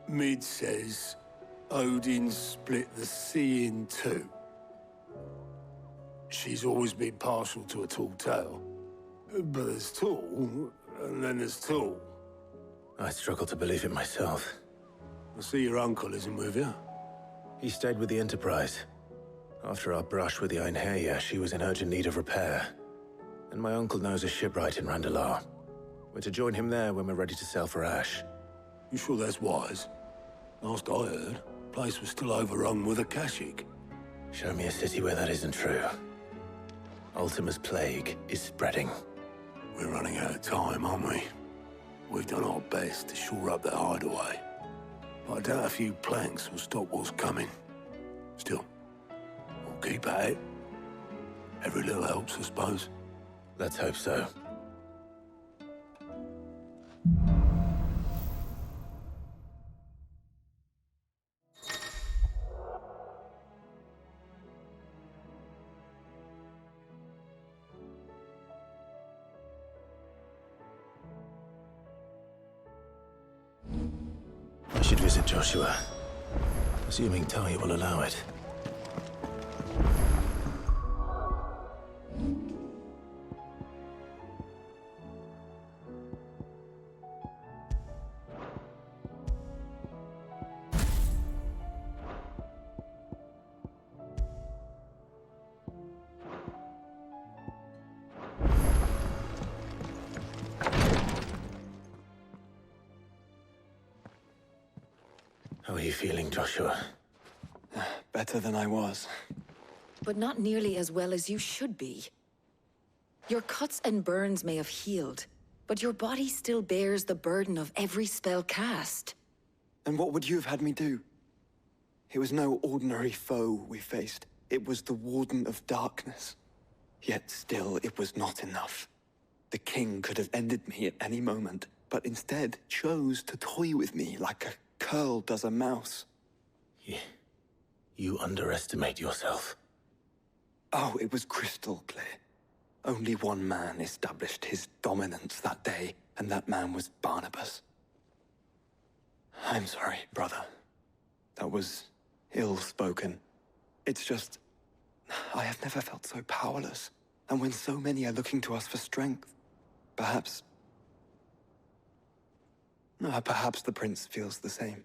Mid says Odin split the sea in two. She's always been partial to a tall tale. But there's tall, and then there's tall. I struggle to believe it myself. I see your uncle isn't with you. He stayed with the Enterprise. After our brush with the Einherja, she was in urgent need of repair. And my uncle knows a shipwright in Randalar. We're to join him there when we're ready to sail for Ash. You sure that's wise? Last I heard, the place was still overrun with Akashic. Show me a city where that isn't true. Ultima's plague is spreading. We're running out of time, aren't we? We've done our best to shore up that hideaway. But I doubt a few planks will stop what's coming. Still, we'll keep at it. Every little helps, I suppose. Let's hope so. I should visit Joshua, assuming Talia will allow it. How are you feeling, Joshua? Better than I was. But not nearly as well as you should be. Your cuts and burns may have healed, but your body still bears the burden of every spell cast. And what would you have had me do? It was no ordinary foe we faced. It was the Warden of Darkness. Yet still, it was not enough. The king could have ended me at any moment, but instead chose to toy with me like a curl does a mouse. You underestimate yourself. Oh, it was crystal clear. Only one man established his dominance that day, and that man was Barnabas. I'm sorry, brother. That was ill-spoken. It's just, I have never felt so powerless. And when so many are looking to us for strength, perhaps the prince feels the same.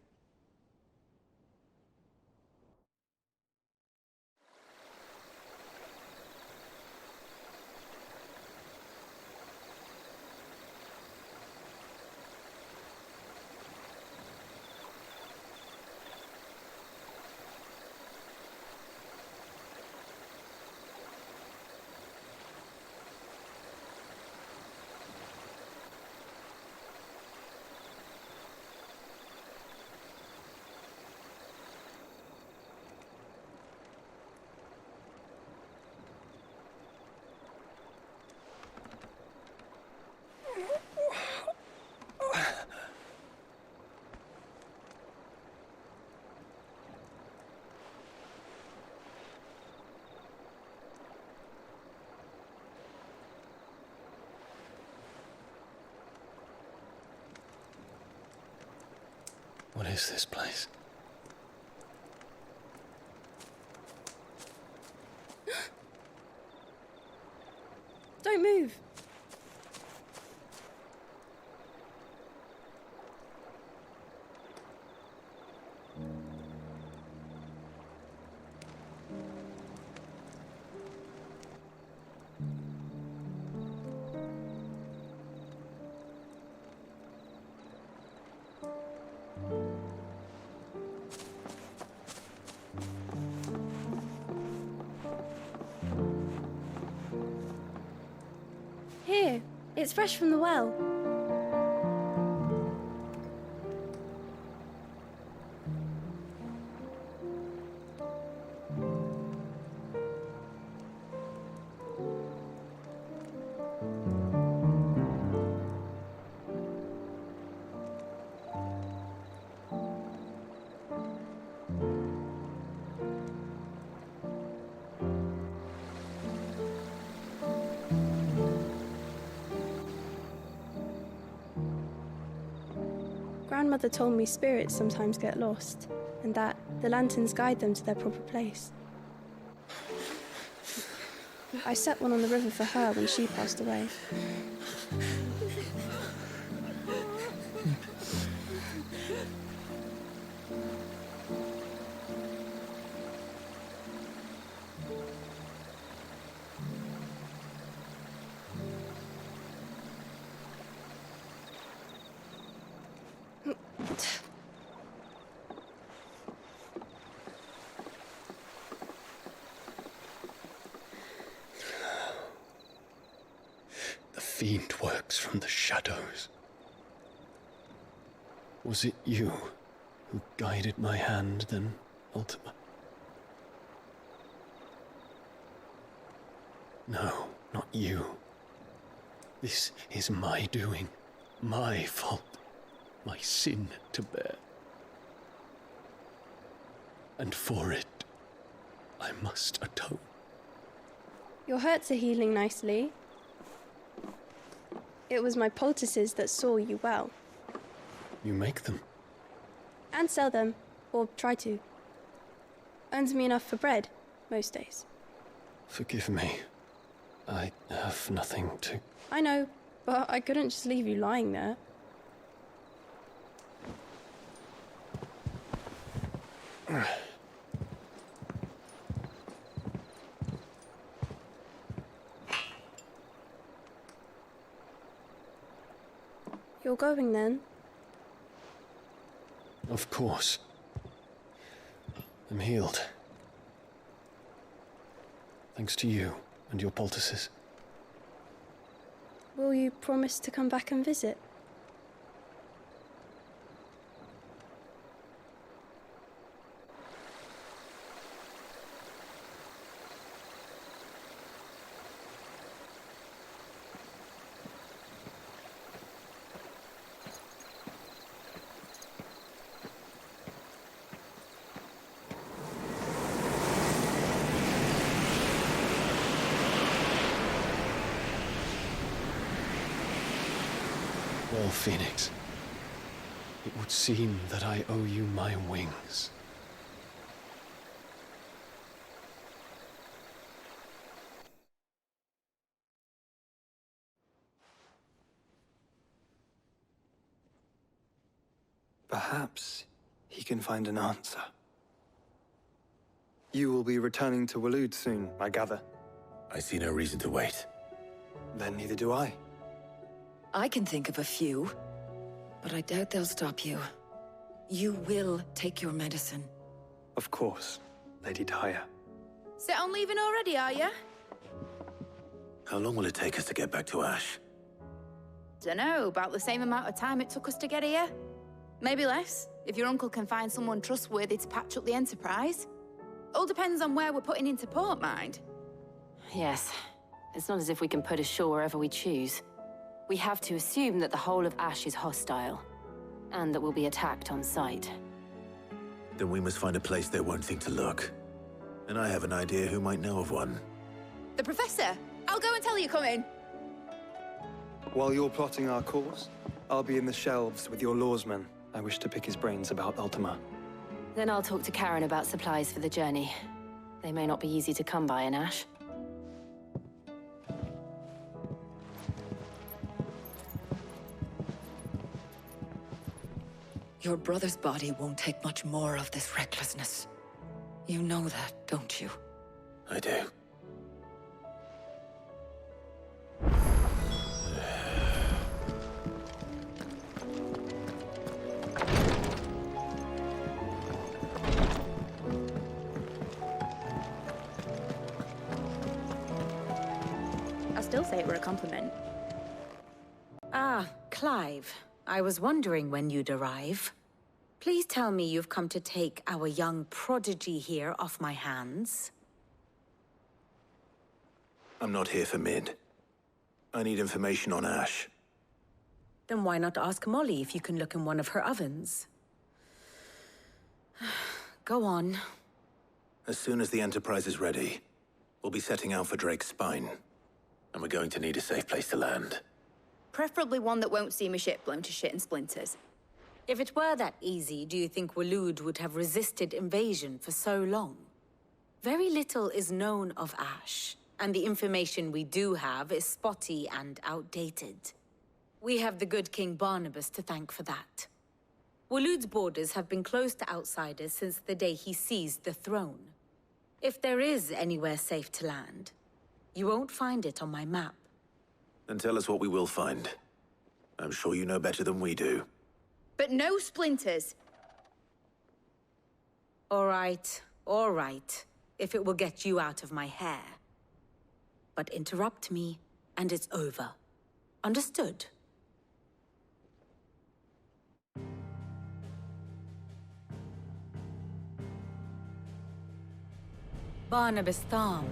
What is this place? Don't move. Here, it's fresh from the well. Grandmother told me spirits sometimes get lost, and that the lanterns guide them to their proper place. I set one on the river for her when she passed away. The fiend works from the shadows. Was it you who guided my hand then, Ultima? No, not you. This is my doing, my fault, my sin to bear. And for it, I must atone. Your hurts are healing nicely. It was my poultices that saw you well. You make them? And sell them, or try to. Earns me enough for bread, most days. Forgive me. I have nothing to... I know, but I couldn't just leave you lying there. You're going then? Of course. I'm healed. Thanks to you and your poultices. Will you promise to come back and visit? Well, Phoenix, it would seem that I owe you my wings. Perhaps he can find an answer. You will be returning to Waloed soon, I gather. I see no reason to wait. Then neither do I. I can think of a few, but I doubt they'll stop you. You will take your medicine. Of course, Lady Daya. Set on leaving already, are you? How long will it take us to get back to Ash? Dunno, about the same amount of time it took us to get here. Maybe less, if your uncle can find someone trustworthy to patch up the Enterprise. All depends on where we're putting into port, mind. Yes. It's not as if we can put ashore wherever we choose. We have to assume that the whole of Ash is hostile, and that we'll be attacked on sight. Then we must find a place they won't think to look. And I have an idea who might know of one. The Professor! I'll go and tell you, come in. While you're plotting our course, I'll be in the shelves with your lawsman. I wish to pick his brains about Ultima. Then I'll talk to Karen about supplies for the journey. They may not be easy to come by in Ash. Your brother's body won't take much more of this recklessness. You know that, don't you? I do. I still say it were a compliment. Ah, Clive. I was wondering when you'd arrive. Please tell me you've come to take our young prodigy here off my hands. I'm not here for Mid. I need information on Ash. Then why not ask Molly if you can look in one of her ovens? Go on. As soon as the Enterprise is ready, we'll be setting out for Drake's Spine. And we're going to need a safe place to land. Preferably one that won't see my ship blown to shit and splinters. If it were that easy, do you think Waloed would have resisted invasion for so long? Very little is known of Ash, and the information we do have is spotty and outdated. We have the good King Barnabas to thank for that. Waloed's borders have been closed to outsiders since the day he seized the throne. If there is anywhere safe to land, you won't find it on my map. Then tell us what we will find. I'm sure you know better than we do. But no splinters. All right. If it will get you out of my hair. But interrupt me, and it's over. Understood? Barnabas Tharm,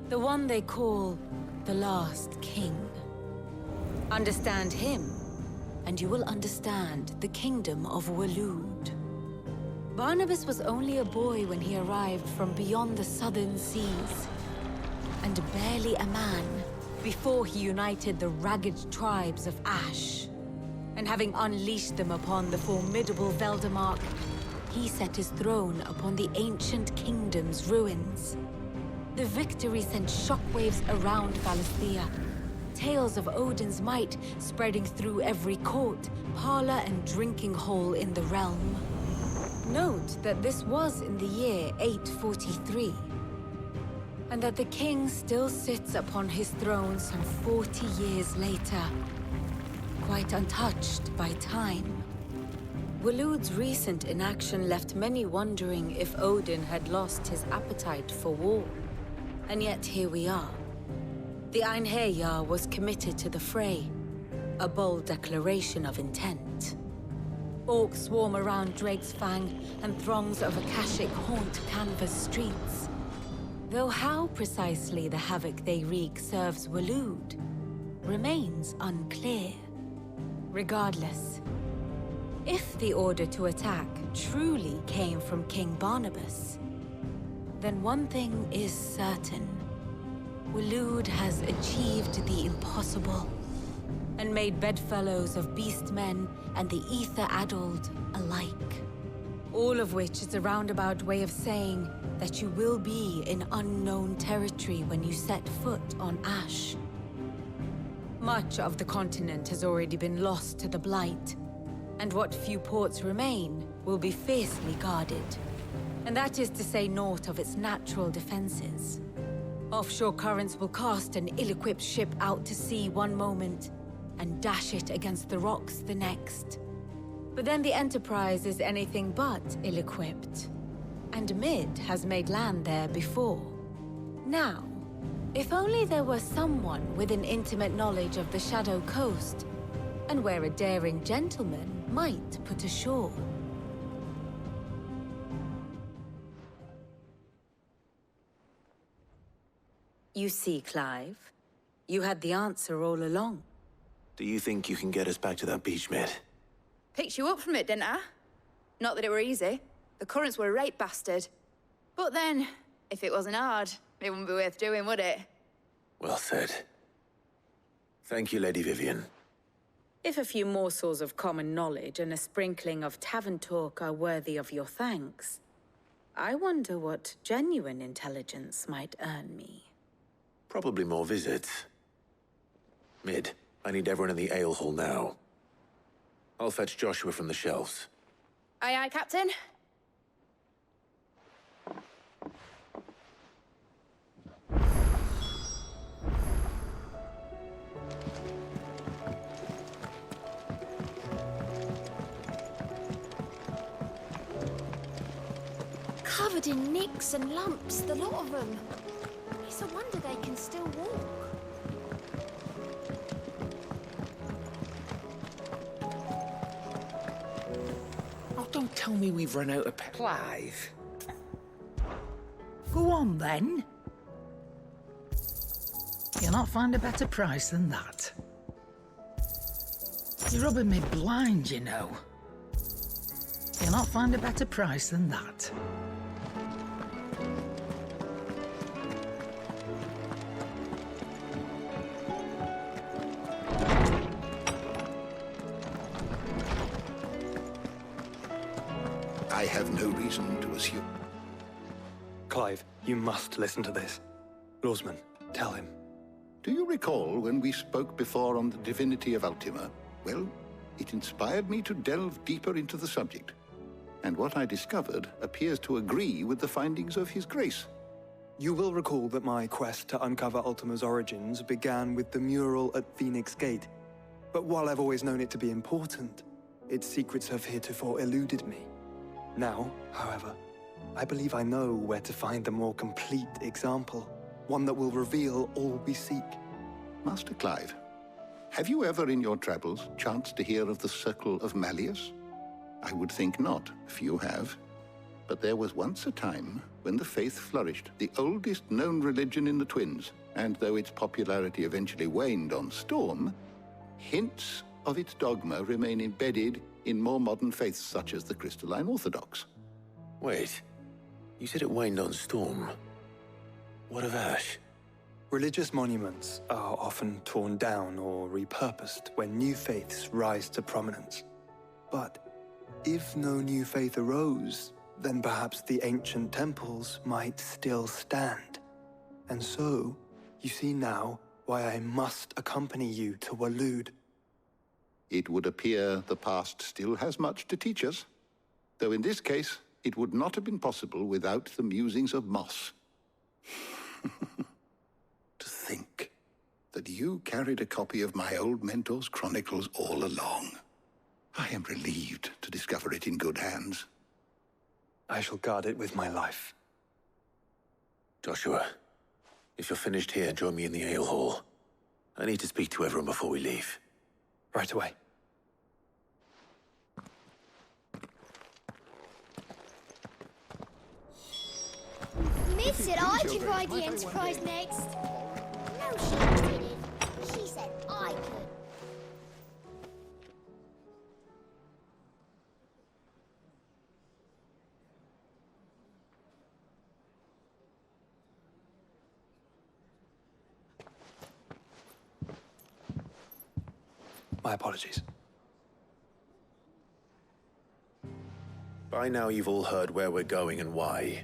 the one they call the Last King. Understand him, and you will understand the kingdom of Waloed. Barnabas was only a boy when he arrived from beyond the southern seas, and barely a man before he united the ragged tribes of Ash. And having unleashed them upon the formidable Veldemark, he set his throne upon the ancient kingdom's ruins. The victory sent shockwaves around Valisthea, tales of Odin's might spreading through every court, parlor, and drinking hole in the realm. Note that this was in the year 843, and that the king still sits upon his throne some 40 years later, quite untouched by time. Waloed's recent inaction left many wondering if Odin had lost his appetite for war. And yet here we are. The Einherjar was committed to the fray, a bold declaration of intent. Orcs swarm around Drake's Fang, and throngs of Akashic haunt Canvas streets. Though how precisely the havoc they wreak serves Waloed remains unclear. Regardless, if the order to attack truly came from King Barnabas, then one thing is certain. Waloed has achieved the impossible, and made bedfellows of beastmen and the ether-addled alike. All of which is a roundabout way of saying that you will be in unknown territory when you set foot on Ash. Much of the continent has already been lost to the Blight, and what few ports remain will be fiercely guarded. And that is to say naught of its natural defenses. Offshore currents will cast an ill-equipped ship out to sea one moment, and dash it against the rocks the next. But then the Enterprise is anything but ill-equipped. And Mid has made land there before. Now, if only there were someone with an intimate knowledge of the Shadow Coast, and where a daring gentleman might put ashore. You see, Clive, you had the answer all along. Do you think you can get us back to that beach, Mid? Picked you up from it, didn't I? Not that it were easy. The currents were a right bastard. But then, if it wasn't hard, it wouldn't be worth doing, would it? Well said. Thank you, Lady Vivian. If a few morsels of common knowledge and a sprinkling of tavern talk are worthy of your thanks, I wonder what genuine intelligence might earn me. Probably more visits. Mid, I need everyone in the ale hall now. I'll fetch Joshua from the shelves. Aye, aye, Captain. Covered in nicks and lumps, the lot of them. It's a wonder they can still walk. Oh, don't tell me we've run out of Clive. Go on, then. You'll not find a better price than that. You're rubbing me blind, you know. You'll not find a better price than that. I have no reason to assume. Clive, you must listen to this. Lawsman, tell him. Do you recall when we spoke before on the divinity of Ultima? Well, it inspired me to delve deeper into the subject. And what I discovered appears to agree with the findings of His Grace. You will recall that my quest to uncover Ultima's origins began with the mural at Phoenix Gate. But while I've always known it to be important, its secrets have heretofore eluded me. Now, however, I believe I know where to find the more complete example, one that will reveal all we seek. Master Clive, have you ever in your travels chanced to hear of the Circle of Malleus? I would think not, if you have. But there was once a time when the faith flourished, the oldest known religion in the Twins, and though its popularity eventually waned on Storm, hints of its dogma remain embedded in more modern faiths such as the Crystalline Orthodox. Wait, you said it waned on Storm. What of Ash? Religious monuments are often torn down or repurposed when new faiths rise to prominence. But if no new faith arose, then perhaps the ancient temples might still stand. And so, you see now why I must accompany you to Waloed. It would appear the past still has much to teach us, though in this case, it would not have been possible without the musings of Moss. To think that you carried a copy of my old mentor's chronicles all along. I am relieved to discover it in good hands. I shall guard it with my life. Joshua, if you're finished here, join me in the ale hall. I need to speak to everyone before we leave. Right away. Miss said I could ride the Enterprise next. No, she didn't. She said I could. My apologies. By now you've all heard where we're going and why.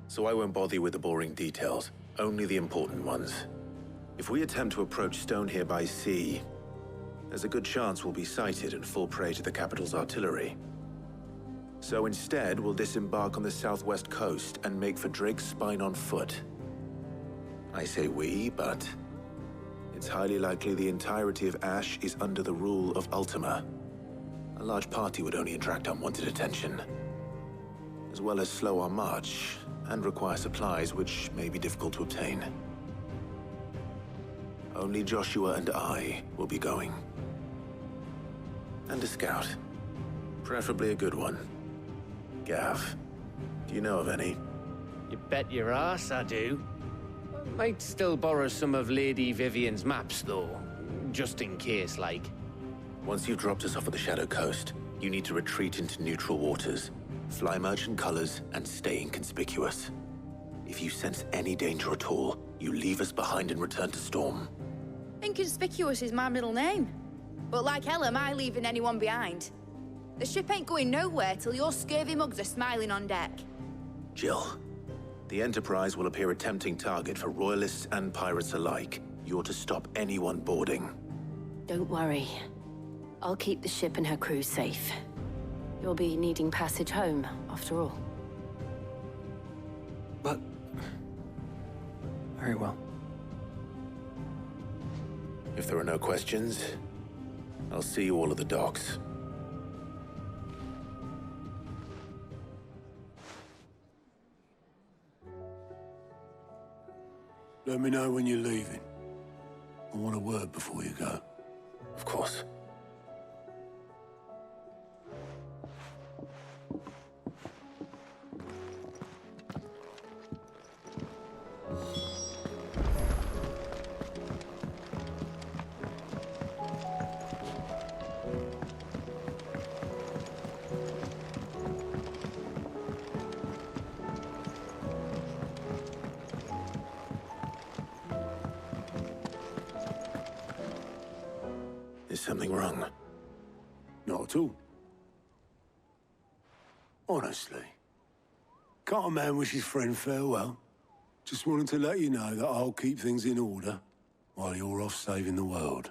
So I won't bother you with the boring details, only the important ones. If we attempt to approach Stone here by sea, there's a good chance we'll be sighted and fall prey to the capital's artillery. So instead, we'll disembark on the southwest coast and make for Drake's Spine on foot. I say we, but it's highly likely the entirety of Ash is under the rule of Ultima. A large party would only attract unwanted attention, as well as slow our march and require supplies which may be difficult to obtain. Only Joshua and I will be going. And a scout. Preferably a good one. Gav, do you know of any? You bet your ass I do. Might still borrow some of Lady Vivian's maps, though. Just in case, like. Once you've dropped us off at the Shadow Coast, you need to retreat into neutral waters, fly merchant colors, and stay inconspicuous. If you sense any danger at all, you leave us behind and return to Storm. Inconspicuous is my middle name. But like hell am I leaving anyone behind. The ship ain't going nowhere till your scurvy mugs are smiling on deck. Jill, the Enterprise will appear a tempting target for royalists and pirates alike. You're to stop anyone boarding. Don't worry. I'll keep the ship and her crew safe. You'll be needing passage home, after all. But... very well. If there are no questions, I'll see you all at the docks. Let me know when you're leaving. I want a word before you go. Of course. Is something wrong? Not at all. Honestly. Can't a man wish his friend farewell? Just wanted to let you know that I'll keep things in order while you're off saving the world.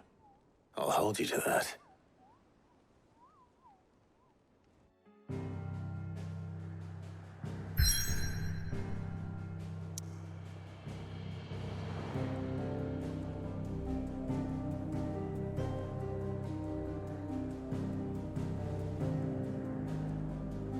I'll hold you to that.